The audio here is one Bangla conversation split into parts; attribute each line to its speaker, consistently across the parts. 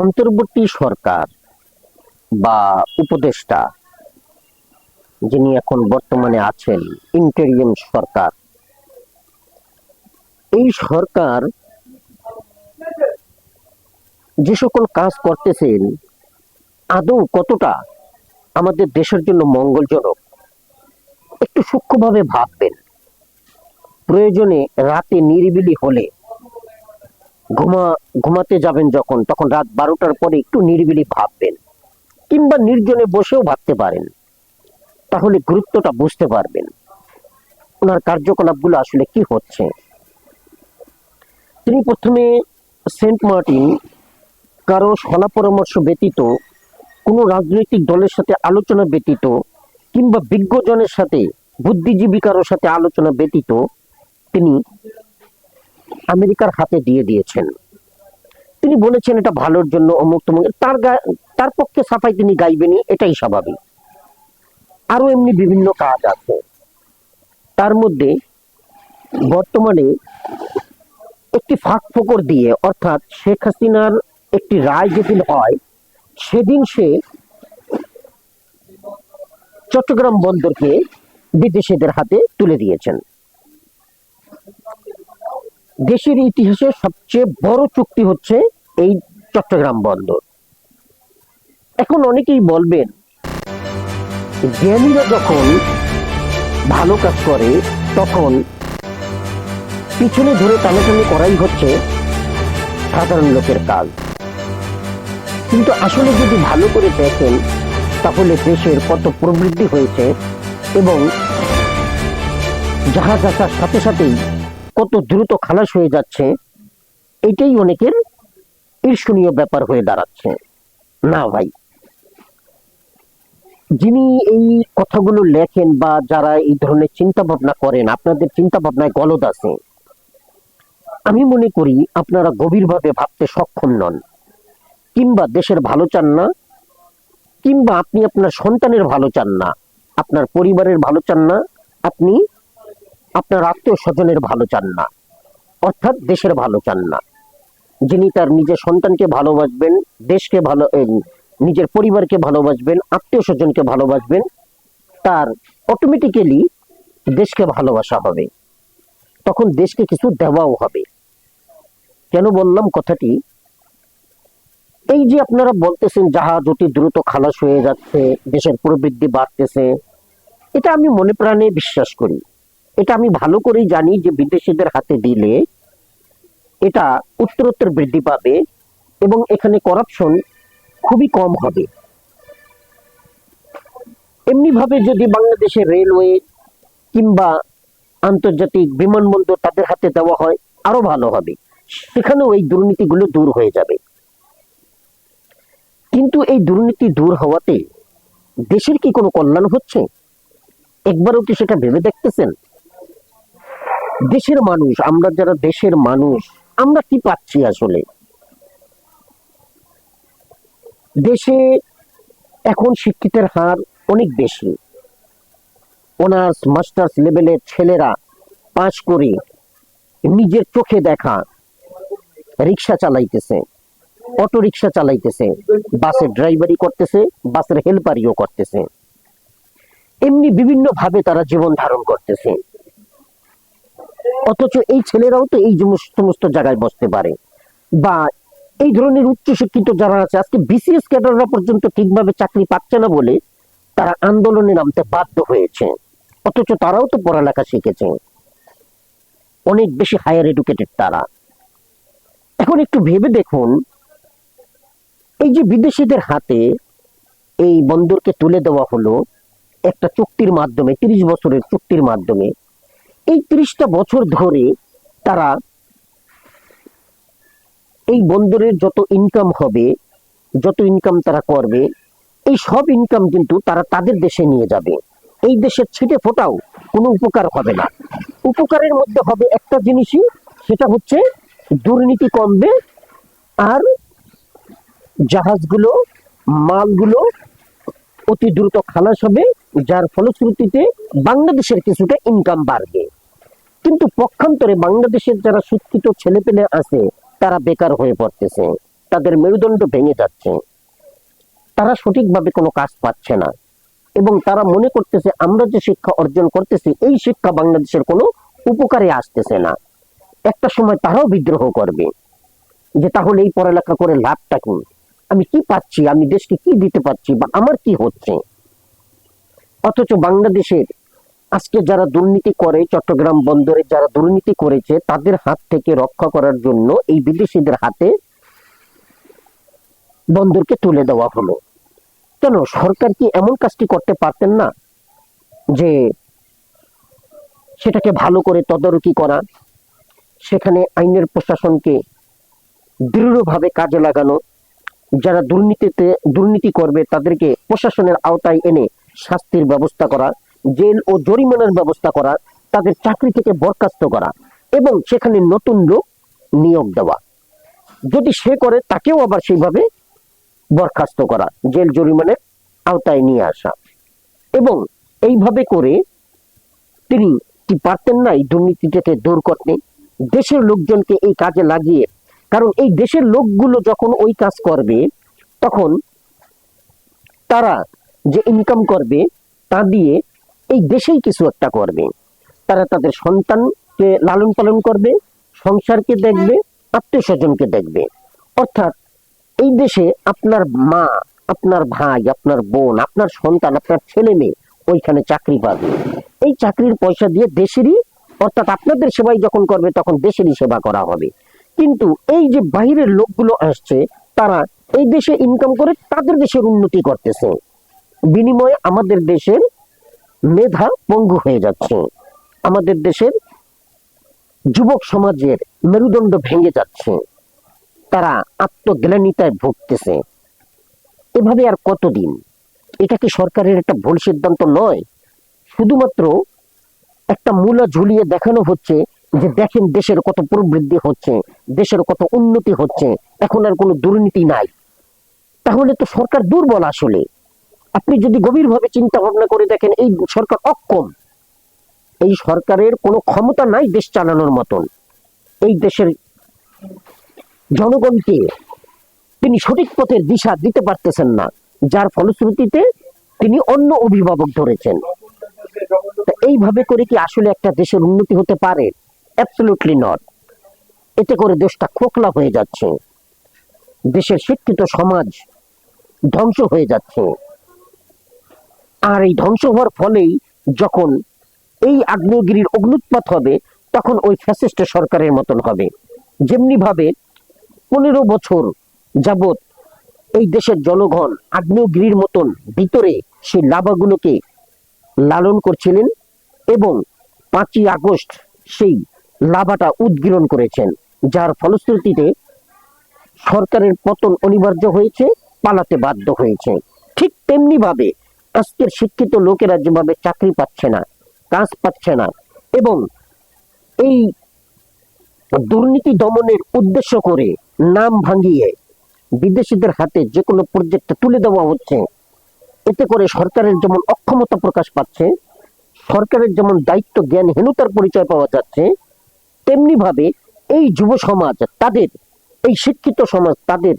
Speaker 1: অন্তর্বর্তী সরকার বা উপদেষ্টা যিনি এখন বর্তমানে আছেন, ইন্টেরিয়ম সরকার, এই সরকার যে সকল কাজ করতেছেন আদৌ কতটা আমাদের দেশের জন্য মঙ্গলজনক একটু সূক্ষ্মভাবে ভাববেন। প্রয়োজনে রাতে নিরিবিলি হলে ঘুমাতে যাবেন যখন, তখন রাত 12টার পরে একটু নিরিবিলি ভাববেন, কিংবা নির্জনে বসেও ভাবতে পারেন, তাহলে গুরুত্বটা বুঝতে পারবেন ওনার কার্যকলাপগুলো আসলে কি হচ্ছে। তিনি প্রথমে সেন্ট মার্টিন কারো সলা পরামর্শ ব্যতীত, কোনো রাজনৈতিক দলের সাথে আলোচনা ব্যতীত, কিংবা বিজ্ঞজনের সাথে, বুদ্ধিজীবী কারোর সাথে আলোচনা ব্যতীত তিনি আমেরিকার হাতে দিয়ে দিয়েছেন। তিনি বলেছেন এটা ভালোর জন্য, অমুক তমুক, তার পক্ষে সাফাই তিনি গাইবেনই, এটাই স্বাভাবিক। আরো এমনি বিভিন্ন কাজ আছে। তার মধ্যে বর্তমানে একটি ফাঁক ফোকর দিয়ে, অর্থাৎ শেখ হাসিনার একটি রায় যেদিন হয় সেদিন সে চট্টগ্রাম বন্দরকে বিদেশিদের হাতে তুলে দিয়েছেন। দেশের ইতিহাসে সবচেয়ে বড় চুক্তি হচ্ছে এই চট্টগ্রাম বন্দর। এখন অনেকেই বলবেন, জ্ঞানীরা যখন ভালো কাজ করে তখন পিছনে ধরে টানাটানি করাই হচ্ছে সাধারণ লোকের কাজ। কিন্তু আসলে যদি ভালো করে দেখেন তাহলে দেশের কত প্রবৃদ্ধি হয়েছে এবং জাহাজ আসার সাথে সাথেই কত দ্রুত খালাস হয়ে যাচ্ছে, এটাই অনেকের ঈর্ষণীয় ব্যাপার হয়ে দাঁড়াচ্ছে। না ভাই, যিনি এই কথাগুলো লেখেন বা যারা এই ধরনের চিন্তা ভাবনা করেন, আপনাদের চিন্তা ভাবনায় গলদ আছে। আমি মনে করি আপনারা গভীরভাবে ভাবতে সক্ষম নন, কিংবা দেশের ভালো চান না, কিংবা আপনি আপনার সন্তানের ভালো চান না, আপনার পরিবারের ভালো চান না, আপনি আপনার আত্মীয় স্বজনের ভালো চান না, অর্থাৎ দেশের ভালো চান না। যিনি তার নিজের সন্তানকে ভালোবাসবেন, দেশকে ভালো, নিজের পরিবারকে ভালোবাসবেন, আত্মীয় স্বজনকে ভালোবাসবেন, তার অটোমেটিক্যালি দেশকে ভালোবাসা হবে, তখন দেশকে কিছু দেওয়াও হবে। কেন বললাম কথাটি? এই যে আপনারা বলতেছেন জাহাজ অতি দ্রুত খালাস হয়ে যাচ্ছে, দেশের প্রবৃদ্ধি বাড়তেছে, এটা আমি মনে প্রাণে বিশ্বাস করি। এটা আমি ভালো করেই জানি যে বিদেশিদের হাতে দিলে এটা উত্তরোত্তর বৃদ্ধি পাবে এবং এখানে করাপশন খুবই কম হবে। এমনি ভাবে যদি বাংলাদেশের রেলওয়ে কিংবা আন্তর্জাতিক বিমানবন্দর তাদের হাতে দেওয়া হয় আরো ভালো হবে, সেখানেও এই দুর্নীতিগুলো দূর হয়ে যাবে। কিন্তু এই দুর্নীতি দূর হওয়াতে দেশের কি কোনো কল্যাণ হচ্ছে? একবারও কি সেটা ভেবে দেখতেছেন? দেশের মানুষ, আমরা যারা দেশের মানুষ, আমরা কি পাচ্ছি আসলে? দেশে এখন শিক্ষিতের হার অনেক বেশি। অনার্স মাস্টার্স লেভেলের ছেলেরা পাস করে নিজের চোখে দেখা রিক্সা চালাইতেছে, অটো রিক্সা চালাইতেছে, বাসের ড্রাইভারি করতেছে, বাসের হেল্পারিও করতেছে, এমনি বিভিন্ন ভাবে তারা জীবন ধারণ করতেছে। অথচ এই ছেলেরাও তো এই সমস্ত জায়গায় বসতে পারে, বা এই ধরনের উচ্চশিক্ষিত যারা আছে, আজকে বিসিএস ক্যাডাররা পর্যন্ত ঠিকভাবে চাকরি পাচ্ছে না বলে তারা আন্দোলনে নামতে বাধ্য হয়েছে। অথচ তারাও তো পড়ালেখা শিখেছে, অনেক বেশি হায়ার এডুকেটেড তারা। এখন একটু ভেবে দেখুন, এই যে বিদেশিদের হাতে এই বন্দরকে তুলে দেওয়া হলো একটা চুক্তির মাধ্যমে, 30 বছরের চুক্তির মাধ্যমে, এই 30টা বছর ধরে তারা এই বন্দরের যত ইনকাম হবে, যত ইনকাম তারা করবে, এই সব ইনকাম কিন্তু তারা তাদের দেশে নিয়ে যাবে। এই দেশের ছিটে ফোটাও কোনো উপকার হবে না। উপকারের মধ্যে হবে একটা জিনিসই, সেটা হচ্ছে দুর্নীতি কমবে আর জাহাজগুলো, মালগুলো অতি দ্রুত খালাস হবে, যার ফলশ্রুতিতে বাংলাদেশের কিছুটা ইনকাম বাড়বে। কিন্তু পক্ষান্তরে বাংলাদেশের যারা শিক্ষিত ছেলেপেলে আছে তারা বেকার হয়ে পড়তেছে। তাদের মেরুদণ্ড ভেঙে যাচ্ছে, তারা সঠিকভাবে কোনো কাজ পাচ্ছে না এবং তারা মনে করতেছে আমরা যে শিক্ষা অর্জন করতেছি এই শিক্ষা বাংলাদেশের কোনো উপকারে আসতেছে না। একটা সময় তারাও বিদ্রোহ করবে যে তাহলে এই পড়ালেখা করে লাভটা কি, আমি কি পাচ্ছি, আমি দেশকে কি দিতে পারছি বা আমার কি হচ্ছে। অথচ বাংলাদেশের আজকে যারা দুর্নীতি করে, চট্টগ্রাম বন্দরে যারা দুর্নীতি করেছে তাদের হাত থেকে রক্ষা করার জন্য এই বিদেশিদের হাতে বন্দরকে তুলে দেওয়া হলো। কেন সরকার কি এমন কাজটি করতে পারতেন না যে সেটাকে ভালো করে তদারকি করা, সেখানে আইনের প্রশাসনকে দৃঢ়ভাবে কাজে লাগানো, যারা দুর্নীতি করবে তাদেরকে প্রশাসনের আওতায় এনে শাস্তির ব্যবস্থা করা, জেল ও জরিমানার ব্যবস্থা করা, তাদের চাকরি থেকে বরখাস্ত করা এবং সেখানে নতুন লোক নিয়োগ দেওয়া। যদি সে করে তাকেও আবার সেইভাবে বরখাস্ত করা, জেল জরিমানার আওতায় নিয়ে আসা। এবং এইভাবে করে তিনি কি পারতেন না এই দুর্নীতিটাকে দূর করতে, দেশের লোকজনকে এই কাজে লাগিয়ে। কারণ এই দেশের লোকগুলো যখন ওই কাজ করবে তখন তারা যে ইনকাম করবে তা দিয়ে এই দেশেই কিছু একটা করবে। তারা তাদের সন্তানকে লালন পালন করবে, সংসারকে দেখবে, আত্মীয় স্বজনকে দেখবে। অর্থাৎ এই দেশে আপনার মা, আপনার ভাই, আপনার বোন, আপনার সন্তান, আপনার ছেলে মেয়ে ওইখানে চাকরি পাবে। এই চাকরির পয়সা দিয়ে দেশেরই, অর্থাৎ আপনাদের সেবাই যখন করবে তখন দেশেরই সেবা করা হবে। কিন্তু এই যে বাইরের লোকগুলো আসছে তারা এই দেশে ইনকাম করে তাদের দেশের উন্নতি করতেছে, বিনিময়ে আমাদের দেশের মেধা পঙ্গু হয়ে যাচ্ছে, আমাদের দেশের যুবক সমাজের মেরুদণ্ড ভেঙে যাচ্ছে, তারা আত্মগ্লানিতায় ভুগতেছে। এভাবে আর কতদিন? এটা কি সরকারের একটা ভুল সিদ্ধান্ত নয়? শুধুমাত্র একটা মূলা ঝুলিয়ে দেখানো হচ্ছে যে দেখেন দেশের কত প্রবৃদ্ধি হচ্ছে, দেশের কত উন্নতি হচ্ছে, এখন আর কোনো দুর্নীতি নাই। তাহলে তো সরকার দুর্বল। আসলে আপনি যদি গভীরভাবে চিন্তা ভাবনা করে দেখেন এই সরকার অক্ষম, এই সরকারের কোনো ক্ষমতা নাই দেশ চালানোর মতন। এই দেশের জনগণকে তিনি সঠিক পথের দিশা দিতে পারতেছেন না, যার ফলশ্রুতিতে তিনি অন্য অভিভাবক ধরেছেন। এইভাবে করে কি আসলে একটা দেশের উন্নতি হতে পারে? Absolutely not. এতে করে দেশটা খোকলা হয়ে যাচ্ছে, দেশের শিক্ষিত সমাজ ধ্বংস হয়ে যাচ্ছে। আর এই ধ্বংস হওয়ার ফলেই যখন এই আগ্নেয়গিরির অগ্নুৎপাত হবে তখন ওই ফ্যাসিস্ট সরকারের মতন হবে। যেমনি ভাবে 15 বছর যাবত এই দেশের জনগণ আগ্নেয়গিরির মতন ভিতরে সেই লাভাগুলোকে লালন করছিলেন এবং 5ই আগস্ট সেই লাভাটা উদ্গীরণ করেছেন, যার ফলশ্রুতিতে সরকারের পতন অনিবার্য হয়েছে, পালাতে বাধ্য হয়েছে। ঠিক তেমনি ভাবে আজকের শিক্ষিত লোকেরা যেভাবে চাকরি পাচ্ছে না, কাজ পাচ্ছে না এবং এই দুর্নীতি দমনের উদ্দেশ্য করে নাম ভাঙিয়ে বিদেশিদের হাতে যে কোনো প্রজেক্ট তুলে দেওয়া হচ্ছে, এতে করে সরকারের যেমন অক্ষমতা প্রকাশ পাচ্ছে, সরকারের যেমন দায়িত্ব জ্ঞানহীনতার পরিচয় পাওয়া যাচ্ছে, তেমনি ভাবে এই যুব সমাজ, তাদের এই শিক্ষিত সমাজ, তাদের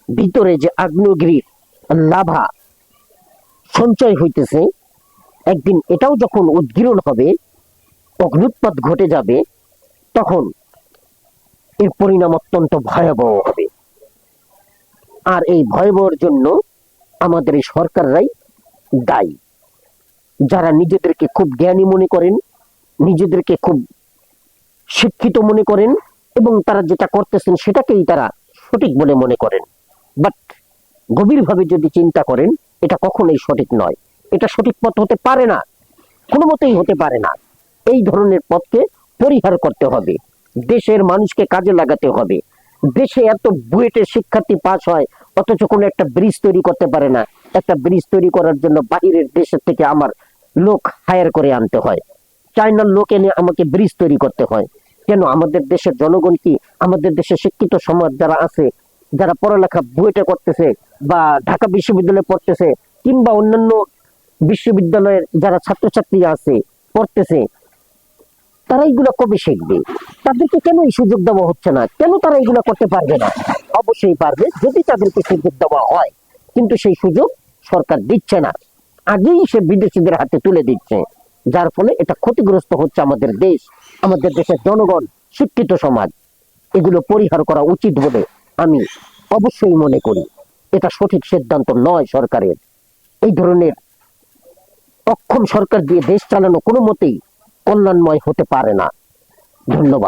Speaker 1: ভিতরে যে আগ্নেয়গিরির লাভা সঞ্চয় হইতেছে, একদিন এটাও যখন উদ্গীরণ হবে, অগ্নুৎপাত ঘটে যাবে, তখন এর পরিণাম অত্যন্ত ভয়াবহ হবে। আর এই ভয়াবহের জন্য আমাদের এই সরকাররাই দায়ী, যারা নিজেদেরকে খুব জ্ঞানী মনে করেন, নিজেদেরকে খুব শিক্ষিত মনে করেন এবং তারা যেটা করতেছেন সেটাকেই তারা সঠিক বলে মনে করেন। বাট গভীরভাবে যদি চিন্তা করেন এটা কখনোই সঠিক নয়, এটা সঠিক পথ হতে পারে না, কোনো মতেই হতে পারে না। এই ধরনের পথকে পরিহার করতে হবে, দেশের মানুষকে কাজে লাগাতে হবে। দেশে এত বুয়েটের শিক্ষার্থী পাস হয় অথচ কোনো একটা ব্রিজ তৈরি করতে পারে না। একটা ব্রিজ তৈরি করার জন্য বাহিরের দেশের থেকে আমার লোক হায়ার করে আনতে হয়, চায়নার লোক এনে আমাকে ব্রিজ তৈরি করতে হয়। কেন? আমাদের দেশের জনগণ কি, আমাদের দেশের শিক্ষিত সমাজ যারা আছে, যারা পড়ালেখা বুয়েটে করতেছে বা ঢাকা বিশ্ববিদ্যালয়ে পড়তেছে কিংবা অন্যান্য বিশ্ববিদ্যালয়ের যারা ছাত্রছাত্রী আছে পড়তেছে, তারা এইগুলো কবে শিখবে? তাদেরকে কেন এই সুযোগ দেওয়া হচ্ছে না? কেন তারা এগুলো করতে পারবে না? অবশ্যই পারবে যদি তাদেরকে সুযোগ দেওয়া হয়, কিন্তু সেই সুযোগ সরকার দিচ্ছে না, আগেই সে বিদেশিদের হাতে তুলে দিচ্ছে, যার ফলে এটা ক্ষতিগ্রস্ত হচ্ছে আমাদের দেশ, আমাদের দেশের জনগণ, শিক্ষিত সমাজ। এগুলো পরিহার করা উচিত বলে আমি অবশ্যই মনে করি। এটা সঠিক সিদ্ধান্ত নয় সরকারের। এই ধরনের অক্ষম সরকার দিয়ে দেশ চালানো কোনো মতেই কল্যাণময় হতে পারে না। ধন্যবাদ।